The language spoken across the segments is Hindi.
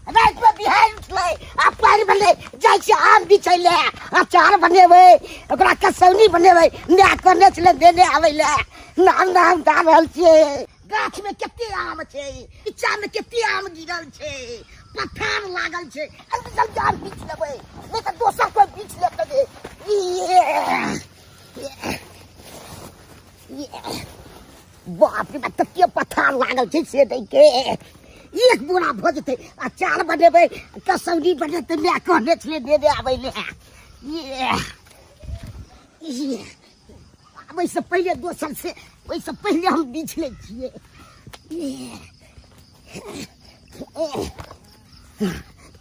रात में बिहार उठले आ पैर बने जाय छै आम बिछैले अचार बनेबै ओकरा कसौनी बनेबै ना करने छले देने आबैले नाम नाम दा रहल छियै गाछ में केते आम छै नीचा में केते आम गिरल छै पत्थर लागल छै जल्दी आम बीछ लेबै नहीं तो दोसर कोई बीछ लेतै बाप रे कते पत्थर लागल छै से देख के एक बोरा भ जेतै अचार बनेबै कसौनी बनेतै मैं कहने छले दे दे आबै ले वैसे पहले दोसर से वैसे पहले हम बीछ ले छियै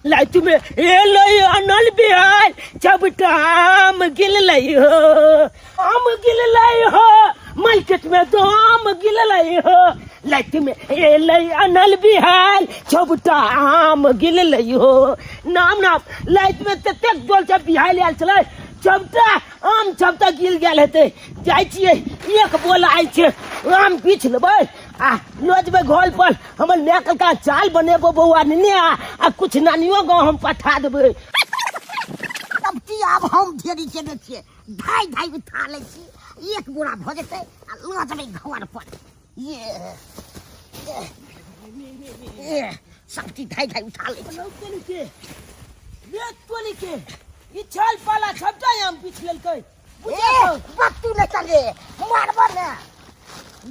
लाई तुम्हें ए लई अनल बिहार चबटा आम गिल लई हो मार्केट में तो आम गिल लई हो लाई तुम्हें ए लई अनल बिहार चबटा आम गिल लई हो नाम नाम लाई तुम्हें ततेक जोर से बिहार आयल छलै चबटा आम चबटा गिल गेल हेतै जाइ छियै एक बोला आइ छै आम बीछ लेबै आ लोजबे घर पर हमर नेकल का चाल बनेबो बौआ ने आ कुछ नानियो गाँव हम पठा देबै तब की आब हम ढेरी केने छियै धाय धाय उठा लै छी एक बोरा भ जेतै आ लऽ जेबै घर पर ये सब चीज धाय धाय उठा लै छी तोली के ई छल पाला छबटा आम बीछ लेलकै बत्तू न चले मारबो ने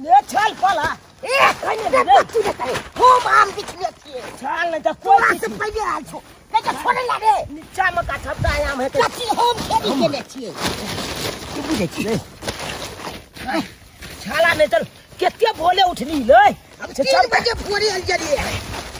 ले छल पाला बत्तू न चले हम आम बीछ ले छियै छल न त कोई से पहिले आल छो नहीं तो छोड़े लागे नीचा में का छबटा आम हेतै कथी हम खेती केने छियै तू बुझै छी छाला ने चल केते बोले उठनी ले अब 3 बजे भोरे आल जरिए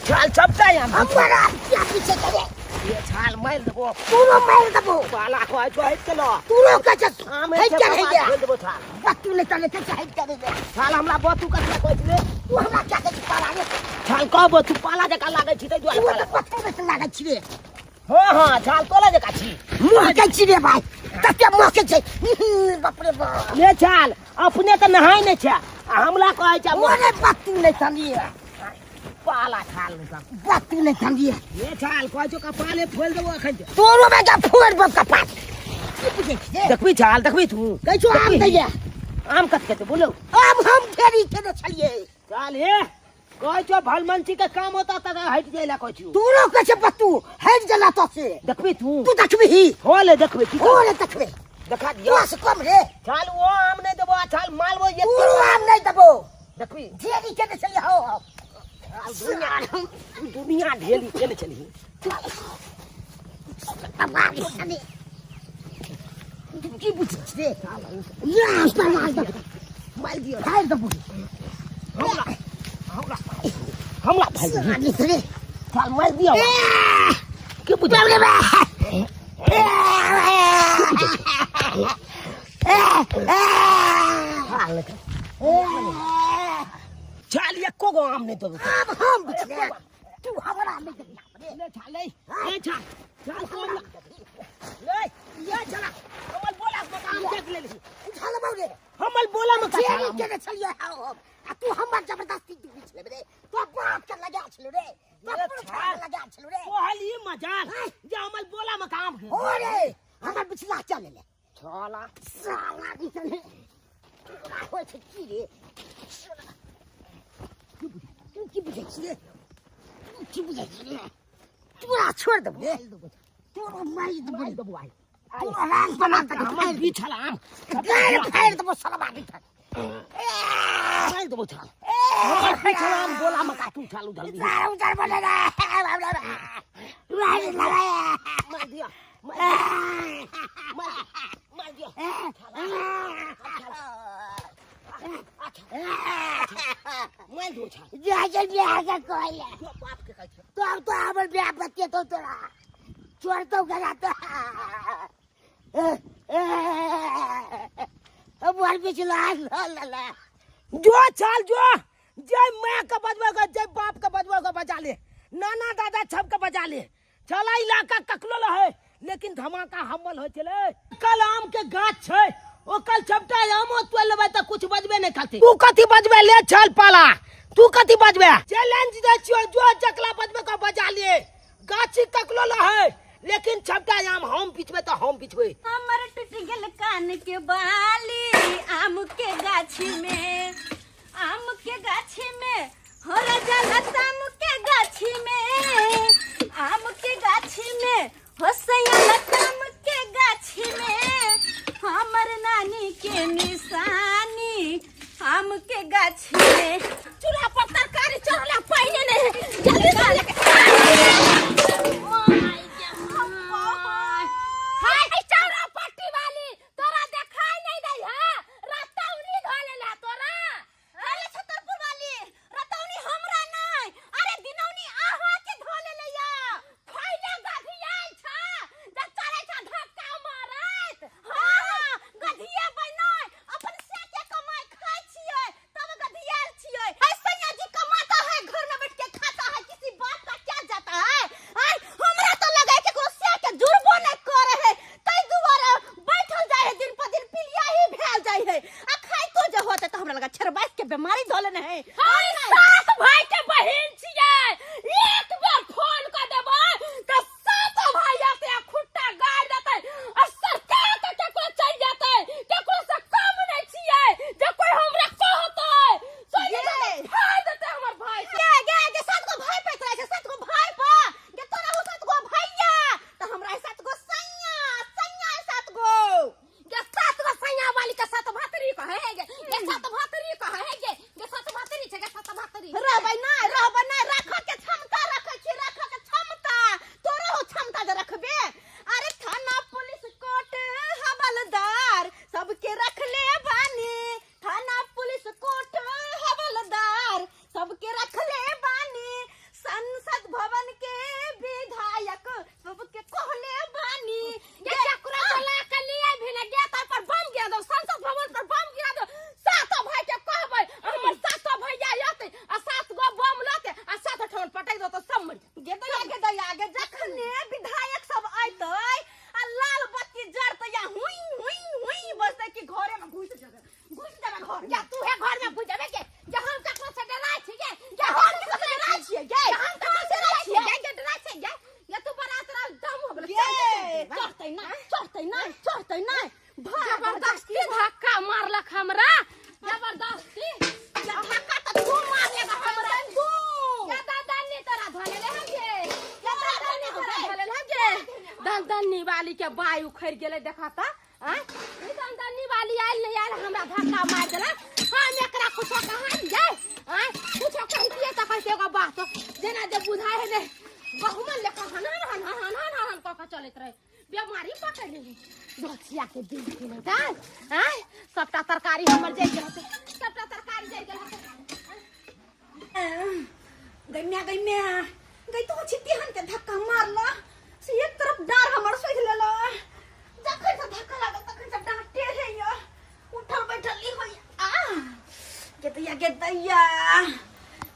छल छबटा आम हमरा क्या पीछे करे ये छाल मार देबो तूनो मार देबो पाला खोय तो हट चलो तूनो कछ आम है क्या है क्या देबो छाल बत्तू न चले कछ है क्या रे छाल हमरा बतू कथि कहै छी तू हमरा क्या कछ पाला रे छाल कहबो तू पाला जका लागै छी तै दुआरे पाला बत्तू न लागे छी रे हां छाल तोला जका छी मुह के छी रे भाई तते मुह के छै बाप रे बाप ले छाल अपने त नहाय नै छै हमला कहै छै मोरे बत्तू न चलिए पाला छाल नै बत्तू न चलिए ये छाल कहै छ कपाले फोल देबो अखन तोरो में जा फोड़ बब कपाट देखबी छाल देखबी तू कहै छो आम दैया आम कत केते बोलो अब हम ढेरी केने छलिए चल हे कहै छ भलमंची के काम होता त हट जाइला कहै छी तोरो कछ बत्तू हट जला तो से देखबी तू तू देखबी होले देखबी की ओरे देखबे देखा दियो बस कम रे छाल वो आम नै देबो छाल मालबो ये तोरो आम नहीं देबो देखबी ढेरी केने छलिए हो दुनिया ढेली केने चली तबाही सने की बुझ रे या पर मार दियो खाइ दबो हमला भाई सानी रे छाल मार दियो के बुझ रे छाल एको गो आम नहीं तो अब हम बिछले तू हमरा नहीं देबी ले छाल ले छाल छाल कोन ले ये चला हमल बोला मकाम देख ले उठा ले बाबू हमल बोला मकाम ढेरी केने छलिए हो आ तू हमर जबरदस्ती तू बिछले रे तो बाप के लगा छलु रे तो छाल लगा छलु रे कोहली मजाल जे हमल बोला मकाम हो रे हमर बिछला चले ले छाला साला बिछले हो छै की रे तू की बुझै छी रे की बुझै छी रे तोरा छोड़ दबो रे तोरो मारि दबो भाई तू आराम बना तक हमल बिछला आम गाय फाड़ दबो सलबा बिछल मार देबो छाल हमल बिछला आम बोला मका तू छाल उधर सारा उधर बने रे मार लगाया मार दिया मार दिया मार दो छाल जा कहले बाप के कहै छै तो हमर ब्याह बतिए तो तोरा छोड़ तो गया तो अब वाल पे चला ला जो छाल जो जय माँ का बजवा का जय बाप का बजवा का बजा ले नाना दादा सब का बजा ले चला इलाका ककलो है लेकिन धमाका हमल हो चले कल आम के गाछ छै ओ कल छपटा आमो तो लेबे त कुछ बजबे नहीं खाती तू कथी बजबे ले छल पाला तू कथी बजबे चैलेंज दे छियो जो चकला बजबे का बजा ले गाछी तकलो है, लेकिन छपटा आम हम बिछबे तो हम बिछबे। हमर टूट गेल कान के बाली आम के गाछी में, आम के गाछी में हो राजा लताम के गाछी में, आम के गाछी में हो सैया लताम के गाछी में, हमर नानी के निशानी आम के गाछी में। चूल्हा पर तरकारी चढ़ला पहले नहीं, जल्दी से लेके हाय चौरा पट्टी वाली तोरा देखाई नहीं दई है, रतौनी धोले ला तोरा। अरे छतरपुर वाली रतौनी हमरा नहीं, अरे दिनौनी आहा के धोले लैया। फैले गधियाई छ ज चले छ धक्का मारत। हां गधिया बनय अपन से के कमाई खाई छियै तब गधियाल छियै। सैया जी कमाता है घर में बैठ के खाता है, किसी बात का क्या जाता है। आई हमरा तो लगे कि कोनो से के जुड़बो नहीं करे है, तई दुआरे बैठल जाय है दिन पर दिन पिलिया ही भेल जाय है। आ खाई तो जे होते तो हमरा लगा छरबाइस के बीमारी धोले नहीं। हाय सात भाई के बहिन छियै, एक बार फोन कर देबै त सात भाई आते खुट्टा गाड़ देतै आ सरकार के केकरो चल जेतै, केकरो से कम नहीं छियै जे कोई हमरा कहतै। सोइए फाड़ देतै हमर भाई के सात गो भाई पैत रहे छै, सात गो भाई बा के तोरा हो सात गो भैया त हमरा सात गो सैया सात गो सैया वाली के सात भातरी कहे है गे सात भातरी कहे है गे सात भातरी छै गे सात भातरी। रहबै नै राखऽ के क्षमता रखै छी, राखऽ के क्षमता तोरा हो क्षमता जे रखबे। अरे थाना पुलिस कोर्ट हवलदार सबके रख ले बानी, थाना पुलिस कोर्ट हवलदार सबके रख ले बानी, संसद भवन के विधायक सबके कहले बानी। ये चक्रा चला के लिए भी न गेट पर बम गिरा दो, संसद भवन पर बम गिरा दो, सातो भाई के कहबै हमर सातो भैया आते आ सात गो बम लाते आ सात ठन पटाई दो तो सब मर गे जखने विधायक सब आइतै आ लाल बत्ती जरतै या हुई बजतै कि घरे में घुस जाबे घर। या तू है घर में घुस जाबे के हम ककरो से डराय छी गे, हम ककरो से डराय छी गे, हम ककरो से डराय छी गे डराय छी गे। या तू बड़ा तोरा दम हो गेलै, चढ़तै नहीं जबरदस्ती धक्का मारलक हमरा, जबरदस्ती धक्का त तू मारलेगा हमरा। तू या दादानी तोरा धले ले गे, या दादानी तोरा धले ले गे। दंदनी वाली के बाय उखड़ गेलै देखा त। ई दंदनी वाली आइल नहीं आइल हमरा धक्का मार देला। हम एकरा कुछो कहन गे, कुछो कहतिए त कहते एगो बात जेना जे बुझाय है ने बहुमन लेखा हन क के चलत रहे, बीमारी पकड़ लेली दोछिया के दिन के नहीं। सबटा तरकारी हमर जाय गेल हते, सबटा तरकारी जाय गेल हते। गैम्या गई तो छितिहन के धक्का मारला से एक तरफ डार हमर सोइध लेला। जखन से धक्का लागल तखन से डार टेढ़े या उठल बैठल ई होय। गे दैया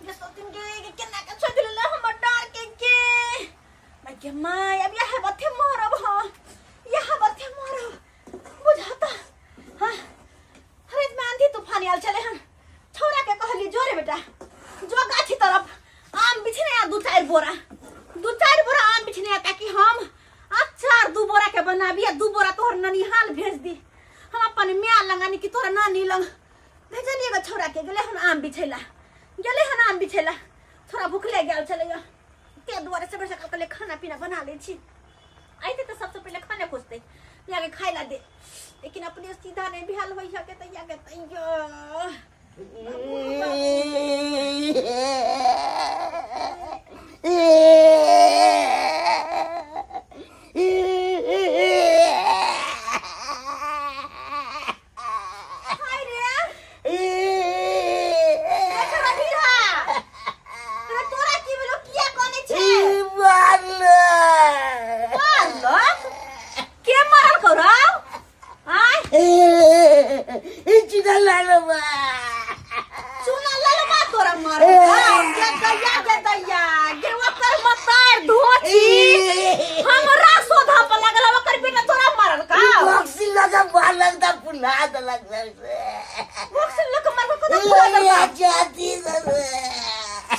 ये सोतिन के केना के सोइध लेला हमर डार के मैं के माय अब यह बथे मारब। हां यह बथे मारब बुझाता। हां अरे में आंधी तूफान आल चले हन, छोरा के कहली जोरे बेटा जो गाछी तरफ आम बिछने आ दू चार बोरा आम बिछने आ ताकि हम अचार 2 बोरा के बनाबी आ 2 बोरा तोहर ननिहाल भेज दी। हम अपन मियां लगानी कि तोरा नानी लंग भेजलिएगा छोरा के गेले हन आम बिछेला थोड़ा भूखले गेल चले गया के दुआरे से बरसा के खाना पीना बना ले छी। आइते तो सबसे पहले खाने खोजते या के खाई ला दे, लेकिन अपने सीधा नहीं बिहाल होई है के तैया के तैया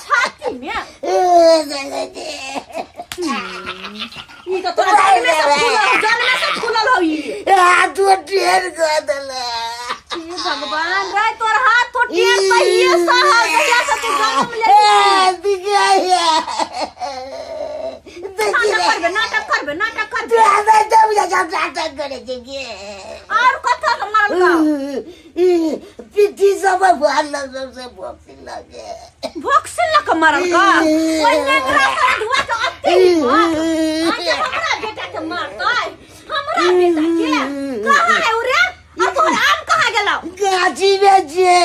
छाती में ढेर गदला हे भगवान रे तोर हाथ तो टेर पहिए सहर गया से तू जन्म ले नाटक करबे नाटक करे के और कथा के मारल का पिट्ठी सब भाल से बॉक्सिंग लगे भोक्सिन लक मारल का ओइ नेकरा से धुआ के अति हमरा बेटा के मारतै हमरा बेटा के कहां है उरे और तोर आम कहां गेलौ गाछी में जे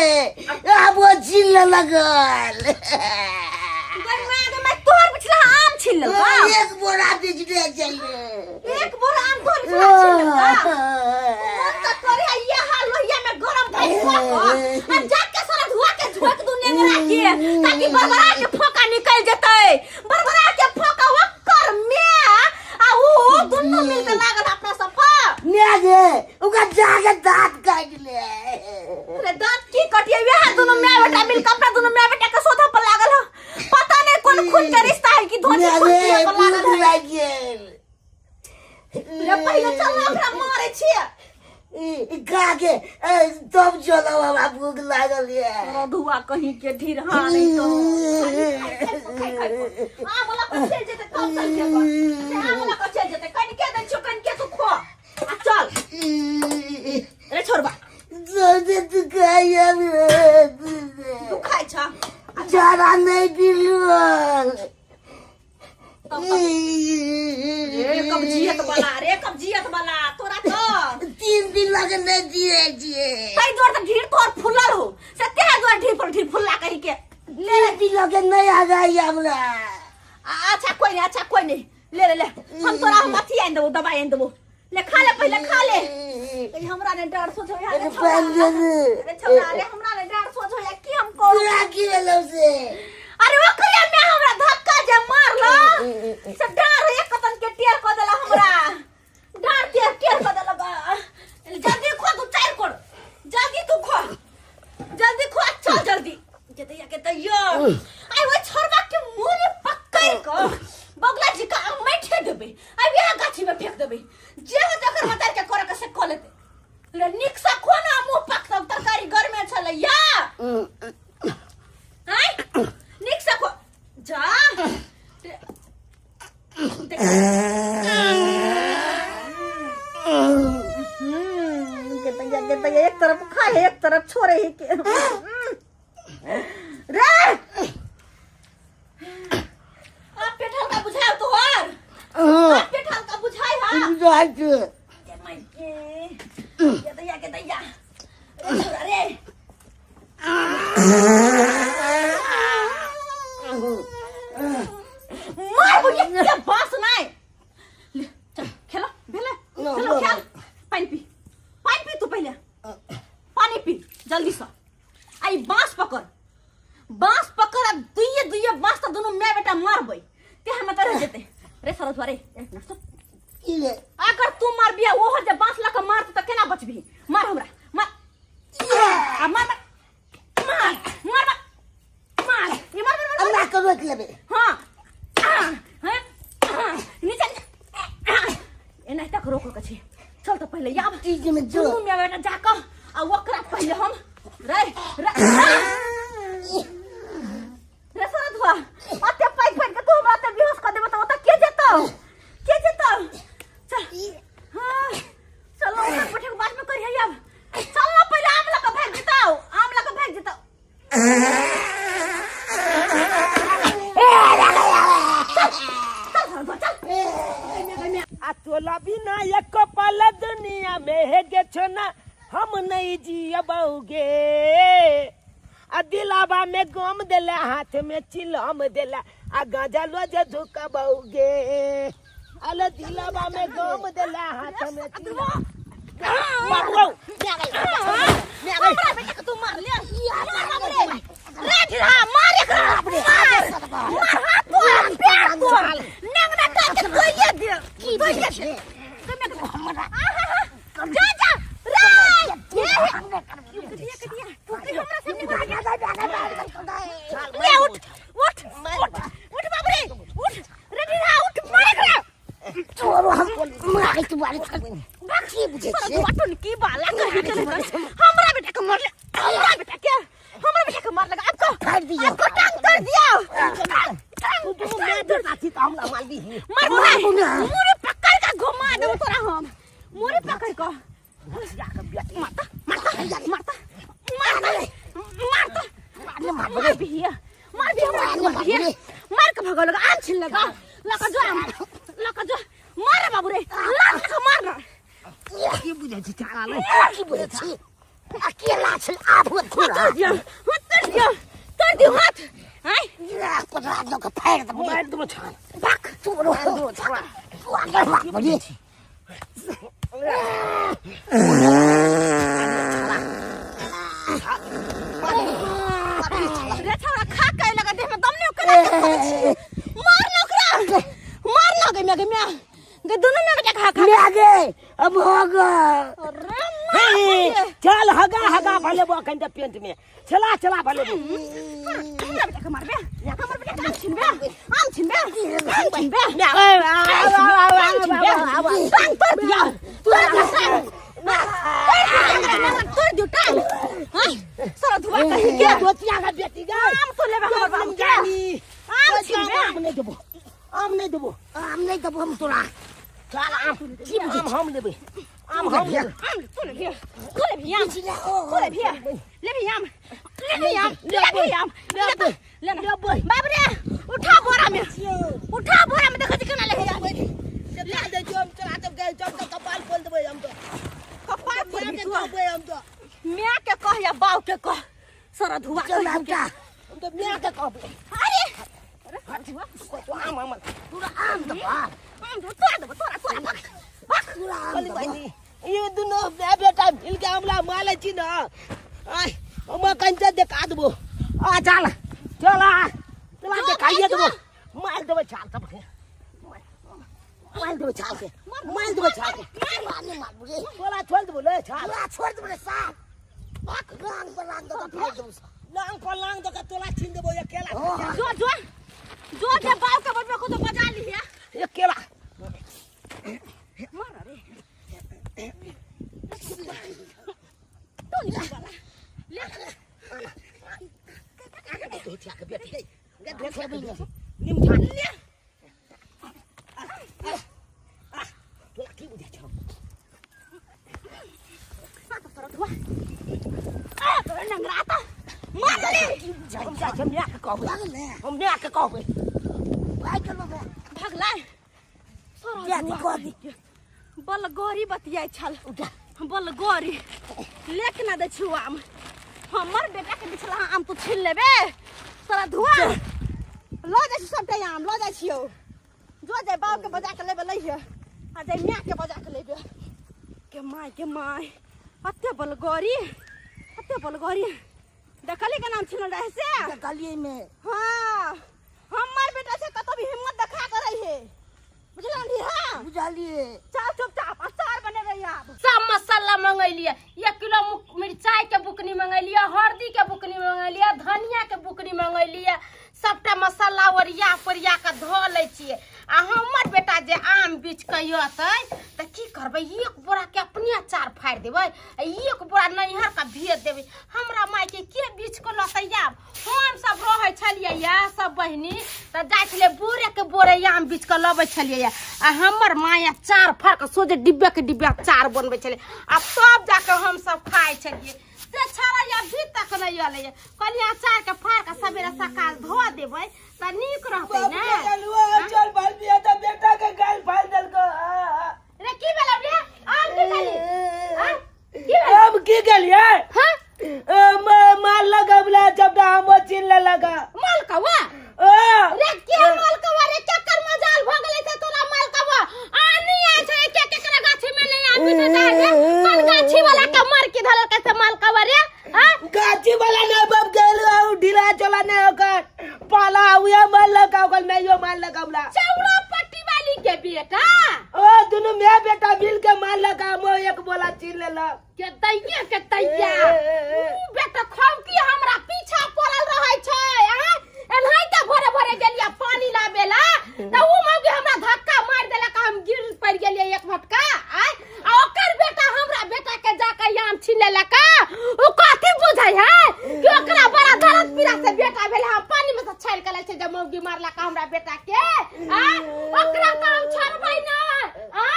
अब वो चिल्ला लगल मैं तोर पिछला आम छिल लगा एक बोरा बिजली चल एक बोरा आम तोर पिछला छिल लगा तो तोरे ये हाल लोहिया में गरम कर आ जाके सारा धुआ के झोक दू नेंगरा के ताकि बरबरा के फोका निकल जतै बरबरा के फोका वक्कर में आ ऊ दुन्नु मिलके लागल अपना सफा नेगे उका जाके दांत काट ले रे दांत की कटिए वे दुन्नु में बेटा मिल कपड़ा दुन्नु में बेटा के सोधा पर लागल हो पता नहीं कौन खून के रिश्ता है कि धोनी खून के पर लागल है रे पहले चल हमरा मारे छिए काके तब चलो बाबा भूख लागल है धुआ कहीं के ढीर हां नहीं तो आ बोला को चल जेते कब चल जेबो आ बोला को चल जेते कन के दन चुकन के तू खो आ चल रे छोरबा दे तू खाया तू खाइ छ चारा नहीं पिलू रे कब्जियत वाला तोरा तो 3 दिन लगे नहीं दिए तई जोर त ढीर तोर फुलल हो से ते जोर ढीर पर ढीर फुल्ला कहि के ले दिन लगे नहीं आ गई हमरा अच्छा कोई नहीं ले हम तोरा हम अथी आइन देबो दवाई आइन देबो ले खा ले पहले खा ले कहीं हमरा ने डर सोचो यार रे छोड़ा रे हमरा ने डर सोचो यार की हम को पूरा की वेलो से अरे ओकरे में हमरा धक्का जे मारलो से डर एक कतन के टेर क देला हमरा डर टेर क देला बा जल्दी खो तू 4 कोड़ जल्दी तू खो चल जल्दी जते या के तैयो आई वो छोरबा के मुंह पकड़ को बगला जी का मैठे देबे अब यहां गाछी में फेंक देबे जे हो जकर मतार के करे के से क लेते ले निक सा खोना मुंह पक तब तरकारी घर में चले या हाय निक सा खो जा के एक तरफ खाए एक तरफ छोड़े ही के रे आप पेट हल्का बुझाओ तो और आप पेट हल्का बुझाई हां बुझाई के माय के दैया रे मार बुझे क्या बास नहीं चल खेलो खेल पानी पी तू पहले पानी पी जल्दी से आई बांस पकड़ दुइये बांस तो दोनों मैं बेटा मारबै ते हम त रह जेते रे सरस रे अगर तू मार बिया वो जे बांस लक मार त केना बचबी मार हमरा मार ये मार अल्लाह को रोक लेबे हां नीचे एना तक रोक के छी चल तो पहले याब चीज में जो तू मैं बेटा जाका आ वकरा पहले हम रे सरस हुआ अते पाइप के तू हमरा त बेहोश कर देबो त के जेतो चल हां चलो ऊपर बैठे के बाद में करिए अब चल ना पहले आम लगा फेंक देता आ तोला बिना एक पल दुनिया में है गे छोना हम नहीं जियबौगे आ दिलावा में गम देला हाथ में चिलम देला आ गांजा लोजे झुकबौगे अल दिलावा में गम देला हाथ में चिलम मारो हमरा बेटा तू मार ले रे ढिरा मार एक मार हाथ तो नंगना काट के कोई दे की दे तुम हमरा जा रे ये हमरा सामने ले उठ बाप रे उठ रे ढिरा उठ मार रे छोरो हमको मार तू बारी कर बाकी की बुझे साला छी दुआटन की बाला कर चले हमरा बेटा के मार ले हमरा बेटा के हमरा बेटा के मार लगा आपको फाड़ दियो आपको टांग कर दिया तू तो मैं बेटा थी तो हमला मार दी मार मुरे पकड़ के घुमा दे तोरा हम मुरे पकड़ को जाकर बेटी मारता मारता मारता मारता मार मार भैया मार के भगो लगा आम छिल लगा लगा जो मार बाबू रे लात के मार की बुझे छी चाला ले की बुझे छी अकेला छ आप हो थोड़ा तर दियो हाथ हैं या पड़ा दो का फाड़ दो मार दो छान बाक तू रो छवा तू आगे बाक बड़ी रे छौरा खा के लगा देह में दम नहीं करे मार ना गए गे दोनों ने बेटा खा मैं आगे अब होगा अरे चल हगा भले वो कंजा पेंट में चला भले हमरा बेटा के मार बे हमर बेटा आम छिन बे टांग पर दिया तोड़ दियो टांग हां सारा धुआ कहीं के दोतिया का बेटी गा आम तो लेबे हमर बाबू के आम छिन बे आम नहीं देबो हम तोरा चल आम की आम हम लेबे आम हम आम तो ले भी आम ले भी आम बाप रे उठा बोरा में देखो जी केना ले दे जो हम चला तब गए जब तक कपाल खोल देबे हम तो कपाल पर भी हम तो मैं के कह या बाऊ के कह सारा धुआ चल हम का हम तो मैं के कहबे अरे आम पूरा आम दबा तोरा पूरा आम दबा ये दोनों बेटा मिल के हमला माले छी ना आय हम कंजा देखा देबो आ चला देखाइए देबो मार देबो छाल सब के मार देबो छाल के मार बुझे बोला छोड़ देबो ले छाल पूरा छोड़ दे रे साहब बाक रांग पर रांग दो फाड़ दो लांग तो का तोला छीन देबो अकेला जो जे बाऊ के बजबे को तो बजा ली है अकेला मार रे तो नहीं वाला ले तो क्या के बेटी देखे भी नहीं निम छान ले तो की बुझे छ तोरा धुआ तोरा नंगराता मार ले हम या के कहबे हम या के कहबे भाई चलो बे भगला या देखो दी बल गोरी बतियाई छल बल गोरी लेक ना दे छु आम हमर बेटा के बिछला आम तो छीन लेबे तोरा धुआ लो जा छी सबटा आम लो जा छियो जो जे बाप के बजा के लेबे लइहे आ जे मिया के बजा के लेबे के माय अत्ते बल गोरी देखली के नाम छीन रहे से गली में हां हमर बेटा से कतो भी हिम्मत दिखा कर रही है बुझलंडी हां बुझालिए चल चुपचाप अचार बने रही आप सब मसाला मंगैलिए 1 किलो मिर्चाई के बुकनी मंगैलिए हल्दी के बुकनी मंगैलिए धनिया के बुकनी मंगैलिए सबटा मसाला ओरिया के धो लै छिए आ हमर बेटा जे आम बीच के यतै त की करबै एक बोरा के अपने अचार फाड़ देबै आ एक बोरा नैहर का भेज देबै हमरा माय के बीच के लतैया हम सब रहै छलिए या सब बहिनी त जाय छले बोरे के बोरे आम बीच के लबै छलिए आ हमर माय अचार फाड़ के सोझे डिब्बे के डिब्बे अचार बनबै छले आ तब जाके हम सब खाइ छलिए से छाड़ा या भी तक नहीं आले कहलिए अचार के फाड़ के सवेरे सकाल धो देबै त नीक रहतै ने चल भाई दिया तो बेटा के गाल फाड़ देल को रे की भेलै रे आम की भेलै हां की भेलै हम की गेलिए हां माल लगावला जब हम चिन लगा माल कवा रे के माल कवा रे चक्कर में जाल भ गेलै त तोरा माल कवा आनी आ छै के गाछी में नहीं आदमी त जाए कौन गाछी वाला के मार के धरल कैसे माल कवा रे हां गाछी वाला ने बब गेल ढीला चला ने ओकर पाला हुआ माल लगा ओकर मैं यो माल लगावला चौरा पट्टी वाली के बेटा ओ दोनों मैं बेटा मिल के माल लगा मो एक बोला चिन लेला के दैया बेटा खाऊ की हमरा पीछा पड़ल रहै छै एनहाई त भरे गेलिया पानी लाबेला त उ मौगी हमरा धक्का मार देला का हम गिर पड़ गेलिए एक फटका आ ओकर बेटा आ ओकरा काम छोड़बै ना आ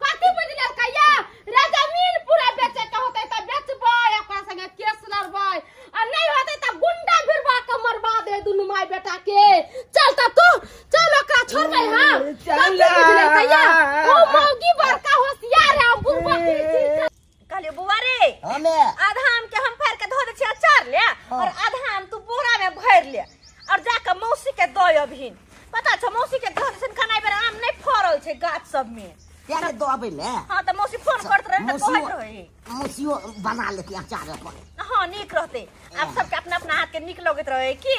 कथि बुझले कहिया रे जमीन पूरा बेचे के होतै त बेचबै ओकरा संगे केस लड़बै आ नहीं होतै त गुंडा भिरवा के मरवा दे दुनु माय बेटा के चल त तू चल ओकरा छोड़बै हां चल बुझले कहिया ओ मौगी बड़का होशियार है हम बुढ़वा कहलिए बुआ रे हमें आधा आम के हम फाड़ के धो दे छी अचार ले और आधा आम तू बोरा में भर ले और जाके मौसी के दय अभिन पता छ मौसी के घर से खाना बेर आम नहीं फरल छै गाछ सब में क्या के दो अबे ले हां त मौसी फोन करत रहे त कहत रहे मौसियो बना लेती अचार अपन हां नीक रहते आप सबके अपना अपना हाथ के नीक लगत रहे की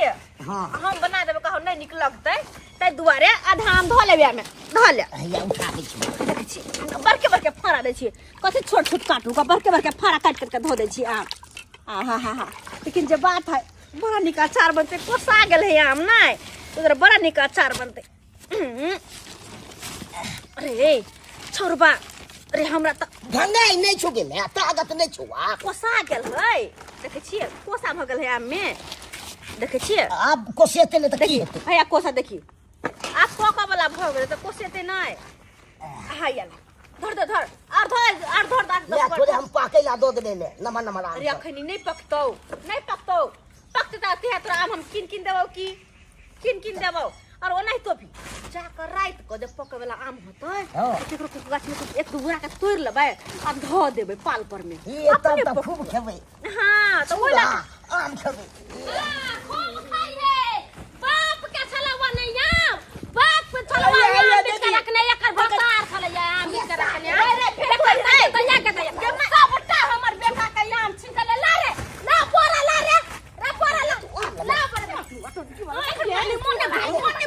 हां हम बना देबे कहौ नहीं नीक लगतै तै दुआरे आधा आम धो लेबे में धो ले या उठा दे छी देखै छी बड़के बड़के फाड़ा दे छी कथि छोट छोट काटू का बड़के बड़के फाड़ा काट के धो दे छी आम हा लेकिन जे बात है बड़ा निक अचार बनते कोसा गेल है आम नहीं उधर बड़ा निक अचार बनते अरे छोरबा अरे हमरा त भंगाई नहीं छु गेल है ताकत नहीं छुआ कोसा गेल है देखे छिए कोसा भ गेल है आम में देखे छिए अब कोसेते ले त की हेतै भैया कोसा देखी आप कोका वाला भ गेल त कोसेते नहीं हाय धर धर धर और ले थोड़े हम पाके ला दो दे ले नमन नमन अरे अखनी नहीं पकतौ पकते त ते तोरा आम हम किन देबौ की किन देबौ और ओ नहीं तो भी जाकर रात को जब पके वाला आम होतै केकरो के गाछ में एक दो बुरा के तोड़ लेबै आ धो देबै पाल पर में ये तब खूब खेबै हां तो बोला आम खेबै खूब खाइए बाप के छलवा नहीं आम बाप के छलवा आम बेच के रखने एकर भतार छलैया आम बेच के रखने अरे फिर कहिया के कहिया सबटा हमर बेटा के आम छीन के ला रे ला बोरा ला रे बोरा ला मोने भाई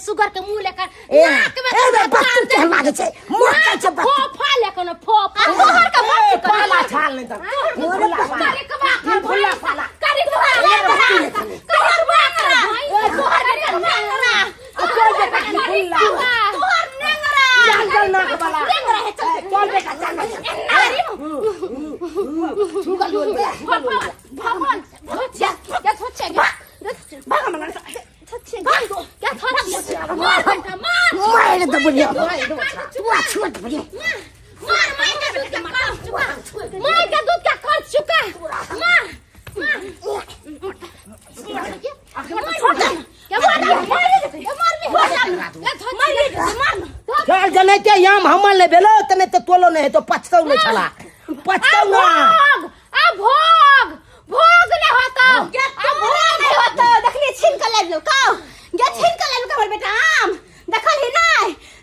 सुगर के मुंह लेकर नाक में बच्चन के लागे छै मोटा छै फोफा लेकर फोफा तोहर के बच्ची काला छाल नहीं त मोला साला करे करबा कर तोहर नेंगरा तोहर नेंगरा जंगल नाक वाला नेंगरा है चल बेटा चल सुगर बोल भगवान क्या सोचे भगवान क्या थोड़ा मार दे बुढ़िया छोड़ बुढ़िया मार का दूध का कर चुका मार चल जने याम हमन ले बेलो तने तो तोलो नहीं तो पछतौ नहीं छला पछतौ ना अब भोग ले होता अब भोग नहीं होता देखली छीन के ले लो का गे छीन के ले लो हमर बेटा आम देखल ही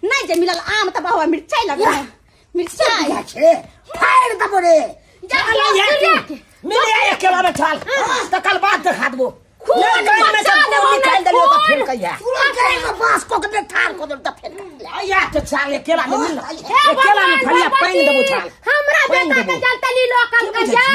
नहीं जे मिलल आम त बाबा मिर्चाई लगा मिर्चाई छे फाड़ दबो रे मिले अकेला में छाल त कल बाद दिखा दबो खून में से खून निकाल दलियो त फिर कहिया पूरा करे के पास को के ठार को त फिर या तो छाल अकेला में मिल अकेला में फलिया पानी दबो छाल हमरा बेटा के जलतली लोकल के जा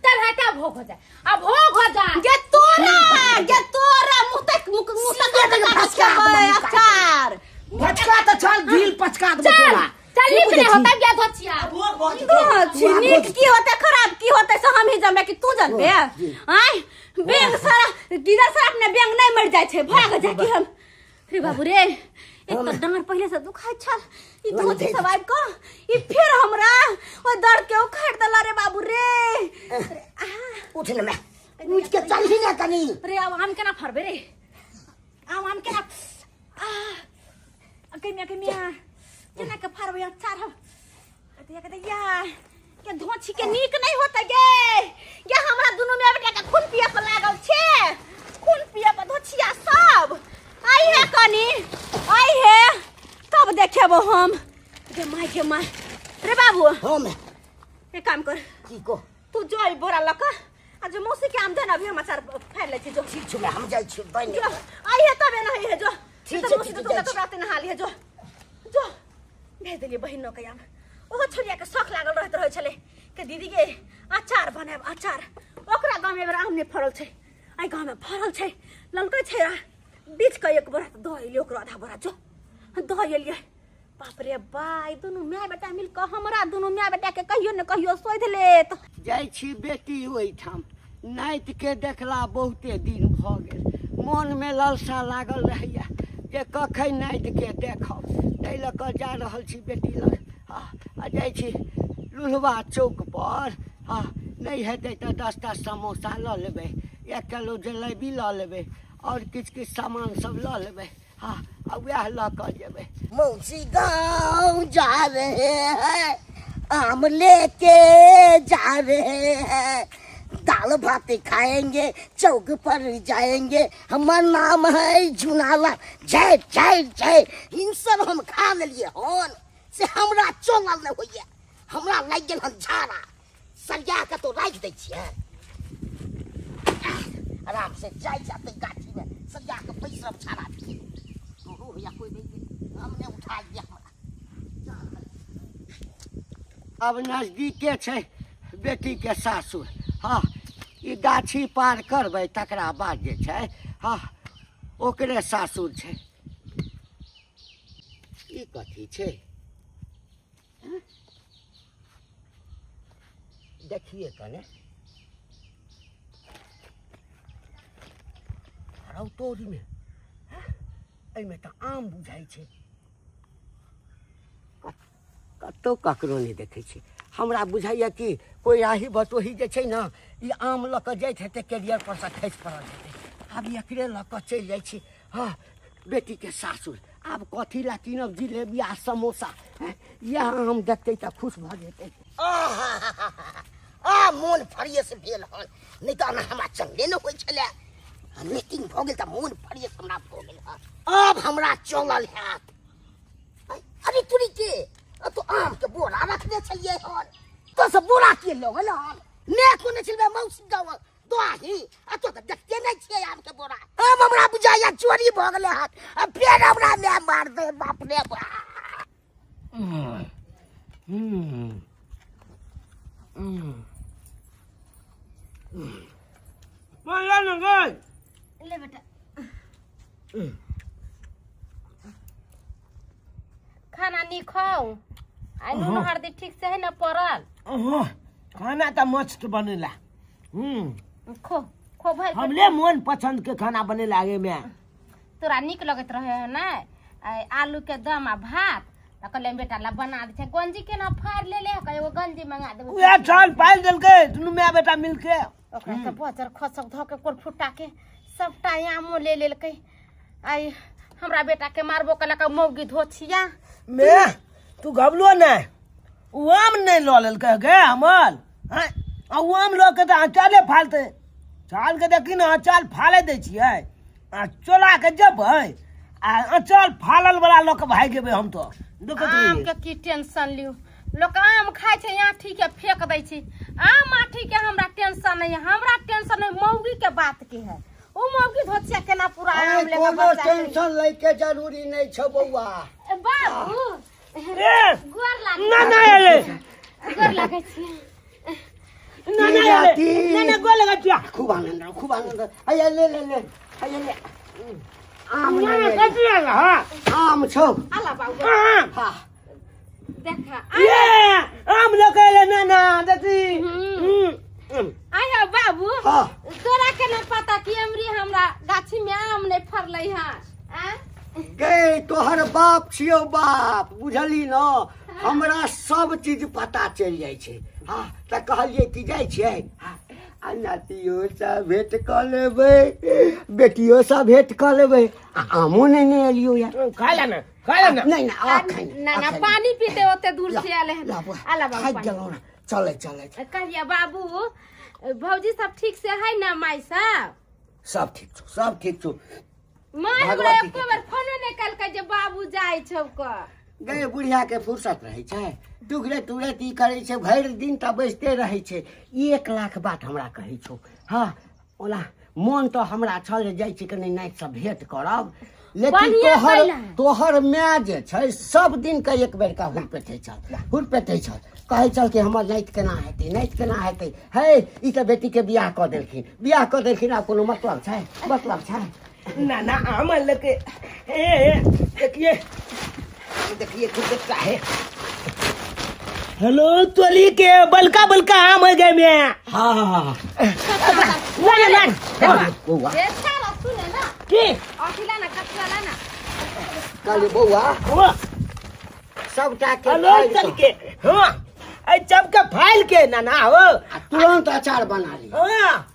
तब हटा भोग हो जाए अब भोग हो जा गे तोरा मुंह तक के फसका अचार पचका त छाल ढील पचका दबो तोला चल निकले होता क्या धोचिया निक की होता खराब की होता से हम ही जमे कि तू जानबे आय बेंग सारा गिदर सारा अपने बैंग नहीं मर जाए छे भाग जाके हम रे बाबू रे एक तो डांर पहले से दुखाय छल ई धोती सवार को ई फिर हमरा ओ दर्द के उखाड़ दला रे बाबू रे उठ न मैं उठ के चल ही ना कनी रे आम केना फरबे रे आम केना के जना के फरबे चार हम कहते या के धोछी के नीक नहीं होता ये हमरा दुनु में बेटा के खून पिया पर लागल छे खून पिया पर धोछिया सब आई है कनी आई है तब देखेबो हम के माय रे बाबू हम एक काम कर की को तू जो ई बोरा लका आज मौसी के आम देना भी समाचार फाड़ ले जो ठीक छ हम जाय छी बन जो आई है तबे नहीं है जो ठीक तो है, मौसी ठीक तो है, तो रात नहा ली है जो भेज देलिए बहिन के आम ओहो छोरिया के शौक लागल रहत रहे छले के दीदी के अचार बनाब अचार ओकरा गांव में आम ने फरल छे आई गांव में फरल छे ललकै छे बीच के एक बोरा दही ओकरा आधा बोरा जो दही लिए बाप रे बाई दुनु माय बेटा मिल के हमरा दुनु माय बेटा के कहियो न कहियो सोध लेत जाइ छी बेटी ओइ ठाम नाइत के देखला बहुते दिन भ गेल मन में लालसा लागल रहैया जे कखन नाइत के देखब तै ल क जा रहल छी बेटी लग आ जाइ छी लुलवा चौक पर नहीं हेतै तऽ 10टा समोसा लऽ लेबै 1 किलो जलेबी लऽ लेबै और किछु सामान सब लऽ लेबै आ वएह लऽ कऽ जेबै मौसी गाँव जा रहे हैं आम लेके जा रहे हैं दाल भात खाएंगे चौक पर जाएंगे हमार नाम है झुनाला जय जय जय इन सब हम खा लिए हन से हमरा चलल न होइए हमरा लाग गेल हन झाड़ा सरिया के तो राख दै छियै आराम से जाय जाते गाछी में सरिया के पैसा झाड़ा दिए तो या कोई नहीं हमने उठा लिया अब नजदीके छै बेटी के सासुर ई गाछी पार करबै तकरा बाद जे छै ओकरे सासुर छै ई कथी छै देखिए कने रौतोरी में एहिमे तऽ आम बुझाइ छै कतौ ककरो नहीं देखे छी हमरा बुझाइए कि कोई आही बटोही जे छै ने ई आम लऽ कऽ जाइत हेतै कैरियर पर से खसि पड़ल हेतै आब एकरे लऽ कऽ चलि जाइ छी बेटी के सासुर आब कथी लए कीनब जिलेबी आ समोसा इएह आम देखतै तऽ खुश भऽ जेतै मोन फरियस भेल हन नहीं तो हमरा चंगे न होइ छले मीटिंग भ गेल त मोन फरियस हमरा भ गेल हन अब हमरा चलल हैत अरे तुरी के तो आम के बोरा रखने छलिए हन तो सब बोरा के लो हन ने कोने छलबे मौसी गाव दोही तो देखते नहीं छिए आम के बोरा अब हमरा बुझाया चोरी भ गेल हन अब फेर हमरा ने मार दे बाप रे ले बेटा खाना नहीं खाओ आई नून हल्दी ठीक से है ना पड़ल खाना तो मस्त बनेला खो खो भाई हमले मन पसंद के खाना बनेला आगे में तोरा निक लगत रहे है ना आलू के दम आ भात कहले बेटा ला बना दे गंजी के ना फाड़ ले एगो गंजी मंगा देबे उहे चाल पाल देलके दुनू माय बेटा मिलके ओकरा से बचर खसक ध के कोर फुटा के सबटा आमो ले लेलकै आई हमरा बेटा के मारबो कलक मौगी धोछिया मैं तू घबलो नहीं उ आम नहीं ल लेलकै गे हमर आ उ आम ल के त अचाले फालते चाल के देखी ना अचाल फाले दै छियै आ चोला के जेबै आ अचाल फालल वाला ल के भाग जेबै हम तो आम के की टेंशन लियो लोग आम खाय छै यहाँ ठीक है फेंक दै छी आम आठी के हमरा टेंशन नहीं है हमरा टेंशन नहीं मौगी के बात के है ओ मौगी धोछिया केना पूरा आम लेके बच्चा टेंशन लै के जरूरी नहीं छ बौआ बाबू गोर लागे ना ना एले गोर लागे छी ना गोर लगा छिया खूब आनंद आया ले आया ले आम कथी आम छौ आला बाबू हां देखा ये आम लगे ले ना देखी आया बाबू हाँ। तोरा के न पता कि हमरी हमरा गाछी में आम नहीं फरलै हां गए तोहर बाप छियो बाप बुझली न हमरा सब चीज पता चल जाय छै हाँ त कहलिए कि जाय छै आ नातियो सा भेंट क लेबै बेटियो सा भेंट क लेबै आमो नहीं एलियो यार खा ला ना नहीं ना ना पानी पीते होते दूर से आले हैं आला खाई बाबू गेलो ना चले कहिया बाबू भौजी सब ठीक से है ना माई सब सब ठीक छौ माई हमरा भगवती एको बार फोनो नहीं कल के जे बाबू जाय छौ क गए बुढ़िया के फुर्सत रहे छै टुगरे ई करे छै भरि दिन त बैसते रहे छै 1 लाख बात हमरा कहै छौ हाँ ओला मन तो हमरा छल जे जाइ छै कने नाइट से भेंट करब लेकिन तोहर माय जे छै सब दिन के एक बेर का हुर पेटे छल कहे चल के हमर नाइट केना हेतै हे ई त बेटी के बियाह क देलखिन आ कोनो मतलब छै ना आम लेके देखिए खुद देखता है हेलो तोली के बलका आम है गए मैं हाँ ना बौआ ए सारा सुने ना की अखिला ना कचरा ना काली बौआ वो सबटा के हेलो चल के हाँ ऐ सबके फाइल के ना हो तुरंत अचार बना ली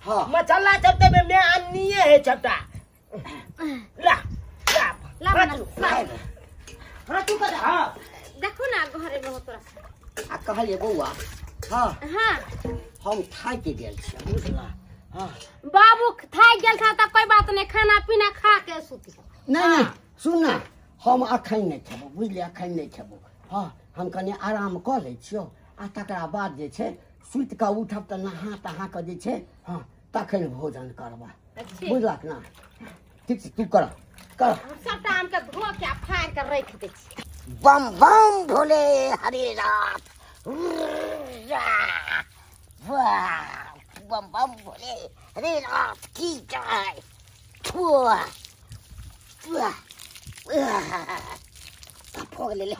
हाँ मसाला चलते में मैं अन्नीय है छपटा ला बना हाँ तू कर हाँ देखो ना घरे में हो तोरा आ कहलिए बौआ हाँ हां हम थाकि गेल छी बुझला हाँ बाबू थाक गेल था त कोई बात नहीं खाना पीना खा के सुती नहीं सुन ना हम अखन नहीं खेबो बुझलिए अखन नहीं खेबो हाँ हम कने आराम क लै छियो आ तकरा बाद जे छै सुति कऽ उठब त नहा तहा के जे छै हाँ तखन भोजन करबा बुझलक ना ठीक छै तू कर सबटा आम के धो के फाड़ के रख दे छी बम भोले हरे रात बम भोले हरे रात की जय हो गेलै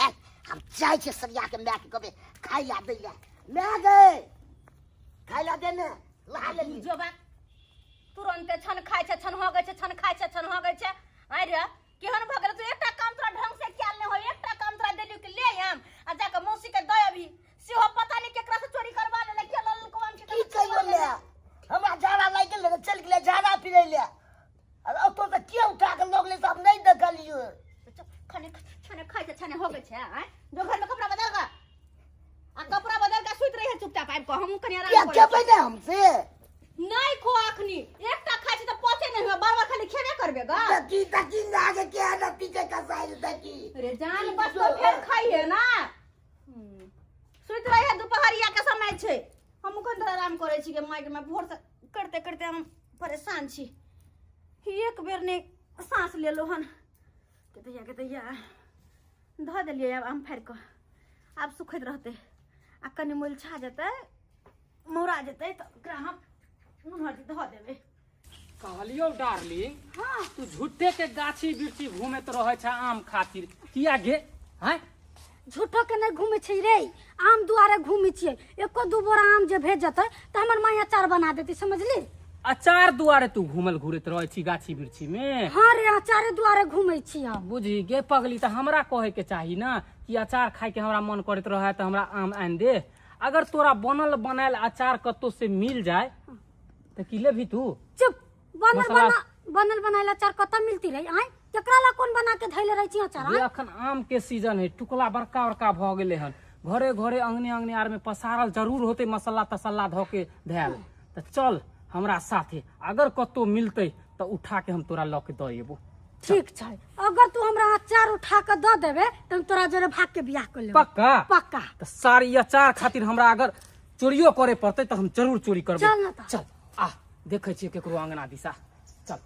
हम जाइ छै सरिया के माय के कहबै खाइ ला दै ले माय गए खाइ ला दे ने ला ले जो बात तुरंत छन खाइ छै छन हो गई छै छन खाइ छै छन हो गई छै आइ रे केहन भ गेल तू एकटा काम तोरा ढंग से किया नहीं हो एकटा काम तोरा देलियो कि ले हम आ जाके मौसी के दय अभी सेहो पता नहीं केकरा से चोरी करवा ले के लल कोन के की कहियो ले हमरा झाड़ा लाग गेल चल गेलै झाड़ा पिरै ले अरे अब तो के उठा के लोग ले सब नहीं देखलियो खाने खाने खाइ छै छने हो गई छै आ जो घर में कपड़ा बदल का आ कपड़ा बदल के सुत रही है चुपचाप आइब को हम कनी आराम क्या कहबे हमसे नहीं खो अखनी एकटा खाइ छै त पचे नहीं हो बार बार खाली खेबे करबे ग तकी आगे के आना पीछे का साइड तकी अरे जान बस तो फिर खाई है ना सुत रही है दोपहरिया के समय छै हम कोन तरह आराम करे छी के माइट में भोर से करते हम परेशान छी एक बेर ने सांस ले लो हन के तैया ध देलिए अब आम फाड़ के अब सुखैत रहते आ कनी मुलछा जेतै मौरा जेतै त ओकरा हम मुहर ध देबे कहलियो डार्लिंग हां तू झूठे के गाछी बिरछी घूमत रहे छ आम खातिर किया गे हैं झूठो के नहीं घूमे छी रे आम दुआरे घूमे छी एको दू बोरा आम जे भेज जते त हमर माई अचार बना देती समझली अचार दुआरे तू घूमल घूरत रहे छी गाछी बिरछी में हां रे अचारे दुआरे घूमे छी हम बुझी गे पगली त हमरा कहे के चाही ना कि अचार खाए के हमरा मन करत रहे त हमरा आम आन दे अगर तोरा बनल बनायल अचार कतो से मिल जाए त की लेबी तू चुप बनल बनायल अचार कत मिलती रही आय केकरा ला कोन बना के धैले रही छी अचार ये अखन आम के सीजन है टुकला बड़का भ गेले हन घरे घरे अंगने आर में पसारल जरूर होते मसाला तसल्ला ध के धैल त चल हमरा साथे अगर कतो मिलते त उठा के हम तोरा ल के द एबो ठीक छै अगर तू हमरा अचार उठा के द देबे त हम तोरा जरे भाग के बियाह कर लेब पक्का त सारी अचार खातिर हमरा अगर चोरियो करे पड़ते त हम जरूर चोरी करबे चल ना चल आ देखे छी केकरो अंगना दिशा चल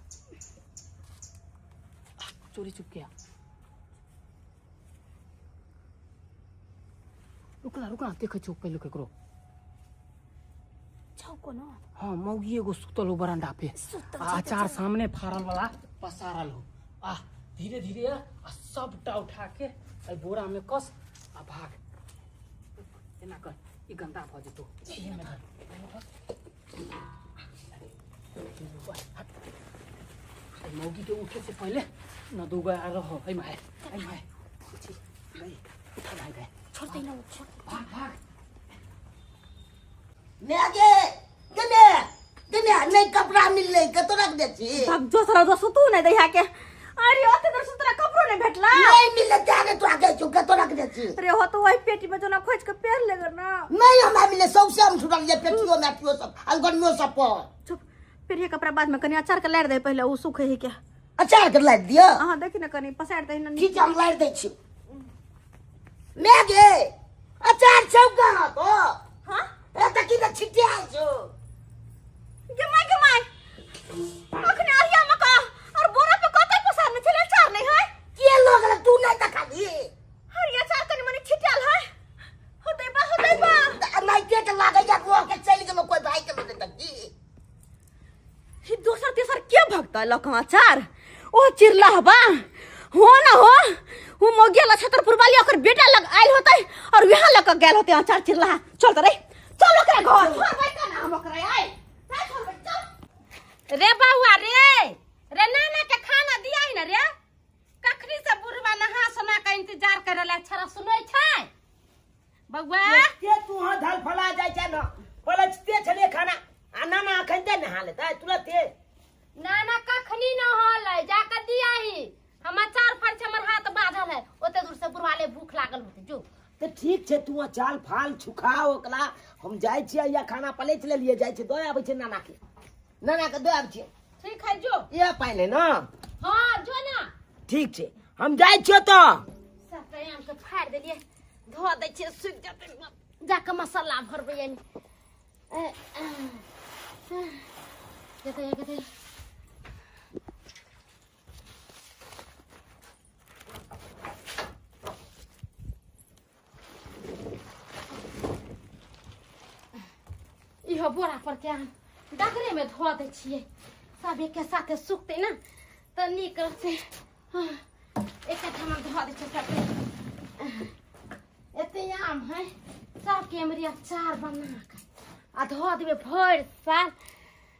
चोरी चुपके आ रुकला देखे छी पहले केकरो छौ कोनो हाँ मौगी एगो सुतल हो बरांडा पे अचार सामने फाड़ल वाला पसारल हो आ धीरे धीरे आ सबटा उठा के बोरा में कस आ भाग एना कर ई गंदा भ जेतो मौगी के उठे से पहले न दो गया रहो आई माए उठा भाई गए छोड़ दे ना छोड़ भाग भाग मैं आगे गने गने नहीं कपड़ा मिल नहीं के तो रख दे छी भाग जो सारा दोस्त तू नहीं दे के अरे ओते दर सुतरा कपड़ो नहीं भेटला नहीं मिले जाने तो आगे चुके तो रख दे छी अरे हो तो वही पेटी में जो ना खोज के पैर लेगा ना नहीं हमारे मिले सबसे हम छुटल ये पेटियो नाटियो सब अलगनियो सब पर चुप फिर ये कपड़ा बाद में कनी अचार के लाड़ दे पहले उ सूखे ही क्या अचार कर ला दिया हां देखी ना कनी पसाड़ दे ना ठीक हम लाड़ दे छी मैं गे अचार सब कहां तो हां ए तकी न छिटिया जो गमाई अखने आरिया मका और बोरा पे कतै पसार में चले अचार नहीं है के लोग तू नहीं तका दी हरिया अचार कनी मने छिटियाल है होतै बा नहीं के लागे जा को के चल गेलो कोई भाई के मदद तकी ही दोसर तेसर के भगता लका अचार ओ चिरला बा हो ना हो मोगिया छतरपुर वाली ओकर बेटा लग आइल होतै और यहां लग गेल होतै अचार चिरला चल त रे चल ओकरा घर छोड़ भाई का नाम ओकरा आइ चल चल रे बउआ रे नाना के खाना दिया ही ना रे कखनी से बुढ़वा नहा सोना का इंतजार करला छरा सुनै छै बउआ के तू हां धल फला जाय छै न पलचते छले खाना आ नाना अखन दे नहा लेता तुरंत नाना कखनी न होलै जाके दिया ही हम अचार फड़ छै हमर हाथ बाझल है ओते दूर से बुढ़वाले भूख लागल होते जो तो ठीक छे तू चाल फाल छुखाओ ओकला हम जाय छियै या खाना पलेच ले लिए जाय छै दो आबै छै नाना के दो आबै छै ठीक है जो ये पाइले न हां जो ना ठीक छे हम जाय छियै तो सब आम के फाड़ देलिए धो दै छियै सुख जते जाके मसाला भरबै यानी जते इहो बोरा पर के हम डगरे में धो दै छियै सब एके साथे सुखते ना तो नीक से एके ठाम धो दै छियै एते आम है सब के हमरी अचार बना के आ धो देबे भर साल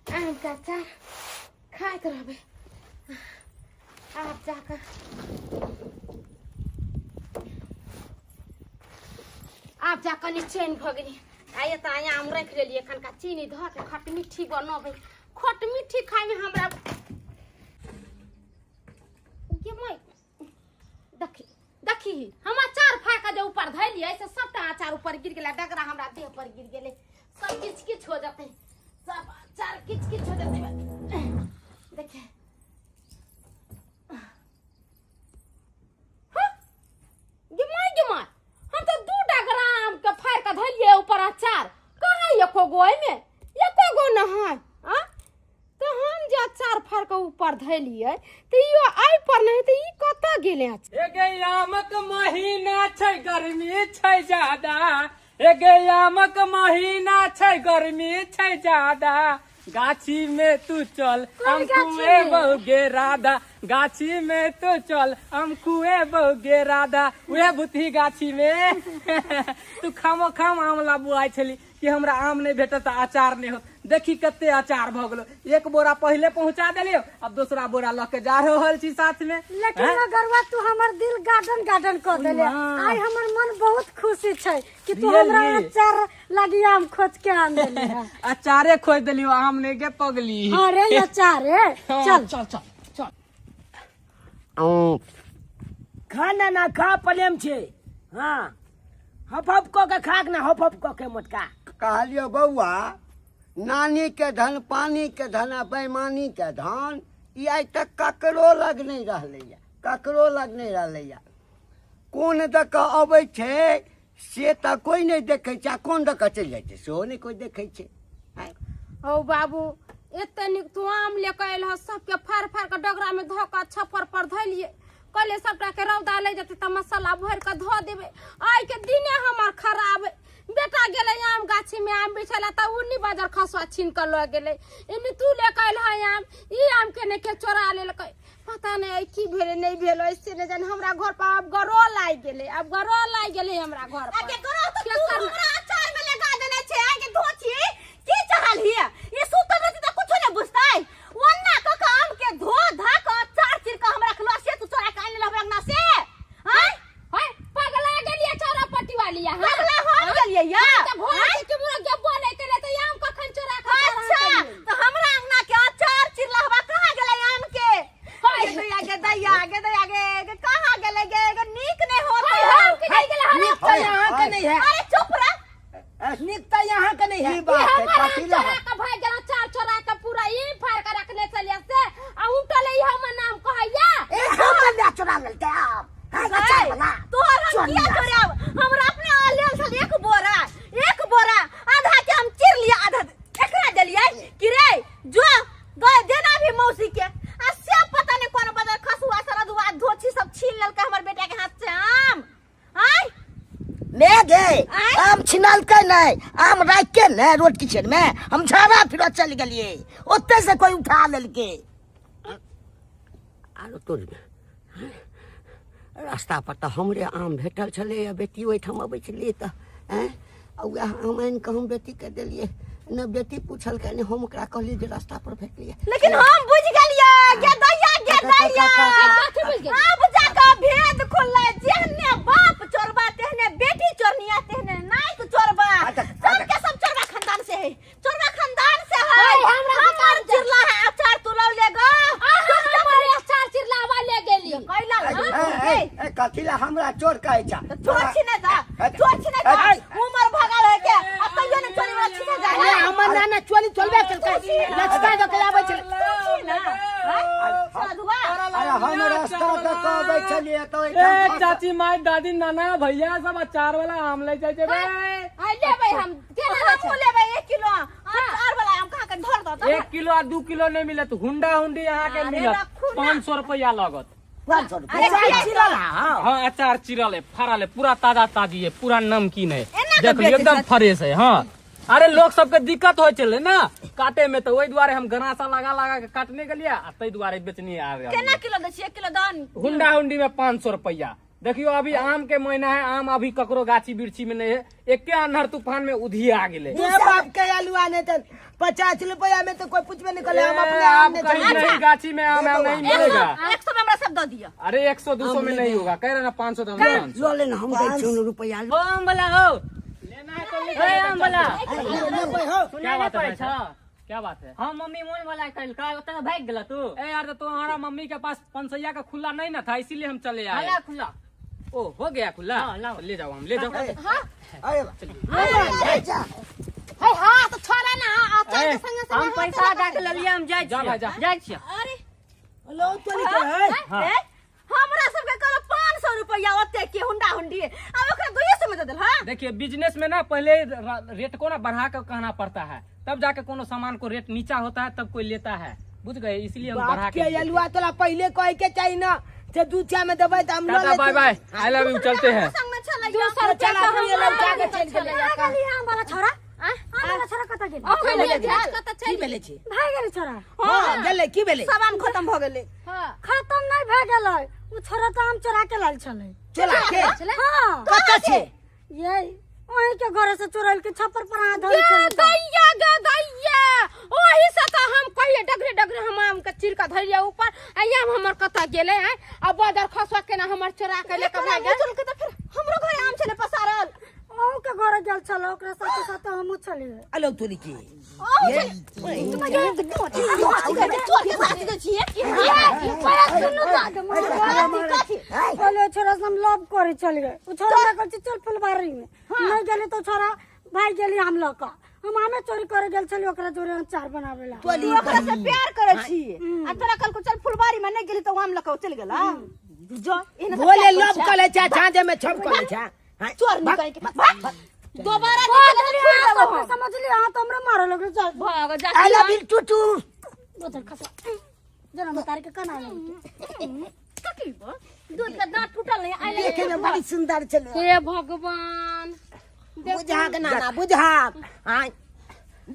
आम का अचार खाइत रहबे आप जाकर आप जाकर निचेन भगनी आये त आया आम रख लेलिए एखन का चीनी धो के खट मिठी बनबै खट मिठी खाए में हमरा के मैं देखी हम अचार फाका जे ऊपर धैलिए ऐसे सबटा अचार ऊपर गिर गेला डगरा हमरा देह पर गिर गेले सब किच किच हो जाते सब अचार किच किच हो जाते देखे गिमाई हम तो 2 डगरा आम के फाड़ के धैलिए ऊपर अचार कहां एको गोय में एको गो न है हां तो हम जे अचार फाड़ के ऊपर धैलिए त इयो आई पर नहीं त ई कत गेले एगे आमक महीना छै गर्मी छै ज्यादा एगे आमक महीना छै गर्मी छै ज्यादा गाछी में तू चल हम कुए बहुगे राधा गाछी में तू चल हम कुए बहुगे राधा उहे बुद्धि गाछी में तू खामो खाम आमला बुआई छली कि हमरा आम नहीं भेटत अचार नहीं होत देखी कते अचार भ गेलो एक बोरा पहले पहुंचा देलियो अब दूसरा बोरा ल के जा रहल छी साथ में लेकिन गरवा तू हमर दिल गार्डन कर देले आई हमर मन बहुत खुशी छै कि तू हमरा अचार लगी आम खोज के आन देले अचारे खोज देलियो आम नहीं के पगली अरे अचार चल चल चल चल खाना ना खा पलेम छे हां हफ को के खाक ना हफ को के मटका कहलियो बउआ नानी के धन पानी के धन बेईमानी के धन ई आइ तक ककरो लग नहीं रहलैया ककरो लग नहीं रहलैया कोन दक अबै छै से त कोई नहीं देखे छै कोन दक चलि जाइ छै सेहो नहीं कोई देखे छै ओ बाबू एते निक तू आम लेके आइल ह सबके फाड़ फाड़ के डगरा में धो के छप्पर पर धैलिए कहले सबटा के रौदा ले जते त मसाला भर के धो देबे आई के दिने हमर खराब बेटा गेले आम गाछी में आम बिछला त उन्नी बाजार खसवा छीन के ल गेले इनी तू लेके आइल ह आम ई आम के ने के चोरा लेलकै पता नहीं की भेले नहीं भेलो ऐसे ने जान हमरा घर पर अब गरो लाग गेले हमरा घर पर आगे करो तो तू हमरा अचार में लगा देने छे आगे धोछी की चढ़ल हिया चुरा लेते आम हां अचार वाला तोहर हम किया चोराब हमरा अपने आलेल छल एक बोरा आधा के हम चिर लिया आधा एकरा देलिए कि रे जो देना भी मौसी के आ से पता नहीं कोन बदल खसुआ सरदुआ धोची सब छीन लेल के हमर बेटा के हाथ से आम आय ले गे आम छिनल के नहीं आम राख के ने रोड किचन में हम झाड़ा फिर चल गेलिए ओते से कोई उठा लेलके आरो तोर रास्ता पर तो हमरे आम भेटल छले बेटी ओहिठाम अबै छलिए त हैं वह आम आनि के हम बेटी के देलिए न बेटी पूछल के ने हम ओकरा कहलिए जे रास्ता पर भेटलिए लेकिन हम बुझ गेलिए गे दैया अब जाके भेद खुलले जेहने बाप चोरबा तेहने बेटी चोरनिया तेहने नायक चोरबा सबके सब चोरबा खानदान से है हमर चिरला है अचार तू लौ ले गो हमारे अचार चिरलावा ले गेली कैला कथिला हमरा चोर कहै छ चोर छिने दा उमर भगाल है के अब तइयो ने चोरी वाला छिने जा हमर नाना चोरी चलबे करके लचका दे के आबै छले साधुआ अरे हम रास्ता के कहबै छलिए तो ए चाची माई दादी नाना भैया सब अचार वाला आम ले जाय छै बे आई लेबै हम केना हम लेबै 1 किलो अचार वाला हम कहां के धर दो 1 किलो आ 2 किलो नहीं मिलत हुंडा हुंडी यहाँ के मिलत 500 रुपया लागत 500 रुपया हाँ अचार चिरल है फरल है पूरा ताजा ताजी है पूरा नमकीन है देख लो एकदम फ्रेश है हाँ अरे लोग सबके दिक्कत हो चले ना काटे में तो वही द्वारे हम गनासा लगा के काटने के लिए तई द्वारे बेचनी आ रहे केना किलो दै छी 1 किलो दान हुंडा हुंडी में 500 रुपया देखियो अभी आम के महीना है आम अभी ककरो गाछी बिरछी में नहीं है एके अन्हर तूफान में उधिए आ गेले ये बाप के आलूआ ने तो 50 रुपया में तो कोई पूछबे नहीं करे हम अपने आम ने नहीं गाछी में आम नहीं मिलेगा 100 में हमरा सब दे दिया अरे 100 200 में नहीं होगा कह रहे ना 500 तो लो ले ना हम दै छी रुपया आम वाला हो लेना है तो ले आम वाला क्या बात है क्या बात है हाँ मम्मी मोन वाला कल का उतना भाग गला तू ए यार तो तुम्हारा मम्मी के पास पंसैया का खुला नहीं ना था इसीलिए हम चले आए हला खुला ओ हो गया खुला हाँ, लाओ। ले जाओ हम ले जाओ अरे हाय हां तो छोरा ना अचार के संग हम पैसा डाक ललिए हम जाय जा भाई, जा। जाय छियै अरे लो चली के है हमरा सब के कर 500 रुपया ओते के हुंडा हुंडी अब ओकरा 200 में दे देल हां देखिए बिजनेस में ना पहले रेट को ना बढ़ा कर कहना पड़ता है तब जाके कोनो सामान को रेट नीचा होता है तब कोई लेता है बुझ गए इसलिए हम बढ़ा बाप के के आलूआ तोला पहले कह के चाहिए ना से दूचा में देबै त हम लो tata bye bye I love you चलते हैं संग में चला 200 रुपया हम ये लोग जाके चल गेले गेली आम वाला छोरा आम वाला छोरा कत गेली की भेले छी भाग गेली छोरा हां गेले की भेले सामान खत्म भ गेलै खत्म नहीं भए गेलै उ छोरा तो आम चोरा के लाल छले चला के हां कत छे ये ओही के घर से चोरल के छप्पर पर आ धल छले दैया ओही से तो हम कहिए डगरे हम आम के चिर के धरिया ऊपर आम हमर कता गेले हैं अब बदर खसवा के ना हमर चोरा के लेके भाग गेल चल के तो फिर हमरो घर आम छले पसारल ओ के घर गेल छले ओकरा साथे साथे हमहु चलिए अलो तोरी की बोले छोरा से हम लव करे चल गए उ छोरा कहल चल फुलबारी में नहीं गेली तो छोरा भाई गेली हम लोग का हम आमे चोरी करे गेल छली ओकरा जोरे अचार बनावेला तोली ओकरा से प्यार करे छी आ तोरा कल को चल फुलबारी में नहीं गेली तो हम लक चल गेला जो बोले लव कले छा छांजे में छप कले छा चोर निकल के भाग दोबारा समझ लिया हां तो हमरा मारो लगे चल भाग जा आई लव यू टू बोतल खसा जरा मतार के कना ले दूध का दांत टूटल नहीं आई देखे में बड़ी सुंदर चले हे भगवान बुझा के नाना बुझा हां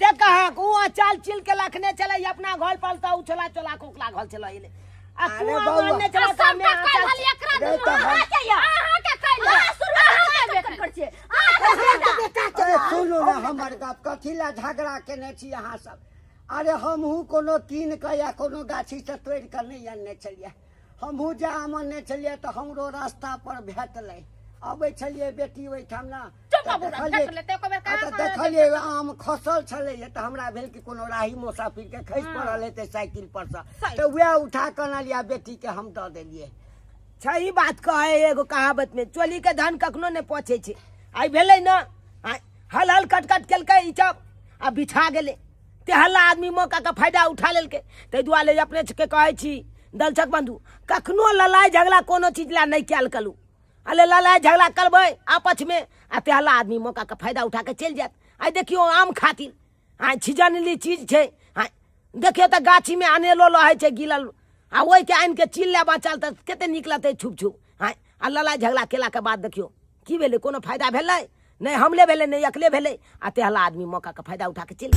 देखा को चाल चिल के लखने चले अपना घर पलता उछला चला कोकला घर चला इले आ कुआं ने चला सामने सब का खाली एकरा हां के कहला सुनो ना हमर गप कथिला झगड़ा केने छी अहाँ सब अरे हमहू कोनो कीन के या कोनो गाछी से तोड़ के नहीं आनने छलिए हमहू जा आमने छलिए तो हमरो रास्ता पर भेटलै अबै छलिए बेटी ओहिठाम ना देखलिए आम खसल छलै तो हमरा भेल कि कोनो राही मोसाफिर के खसि पड़ल हेतै साइकिल पर से तो वह उठा के अनलिया बेटी के हम दऽ देलिए सही बात कहे एगो कहावत में चोली के धन कखनो ने पहुंचे छे आई भेलै ना हल हल कट कट केलकै ई सब आ बिछा गेलै ते हल्ला आदमी मौका का फायदा उठा लेलकै तै दुआरे अपने के कहै छी दलछक बंधु कखनो लड़ाई झगड़ा कोनो चीज ला नहीं कैल कलू अले लड़ाई झगड़ा करबै आपस में आ तेहला आदमी मौका का फायदा उठा के चल जात आई देखियो आम खातिर आ छिजनली चीज छै आ देखियो त गाछी में अनेलो लहै छै गिलल आ ओइ के आइन के चिल ले बचल त कते निकलतै छुप छुप आ लड़ाई झगड़ा केला के बाद देखियो की भेलै कोनो फायदा भेलै नहीं हमले भेले नहीं अकले भेले आ तेहला आदमी मौका का फायदा उठा के चल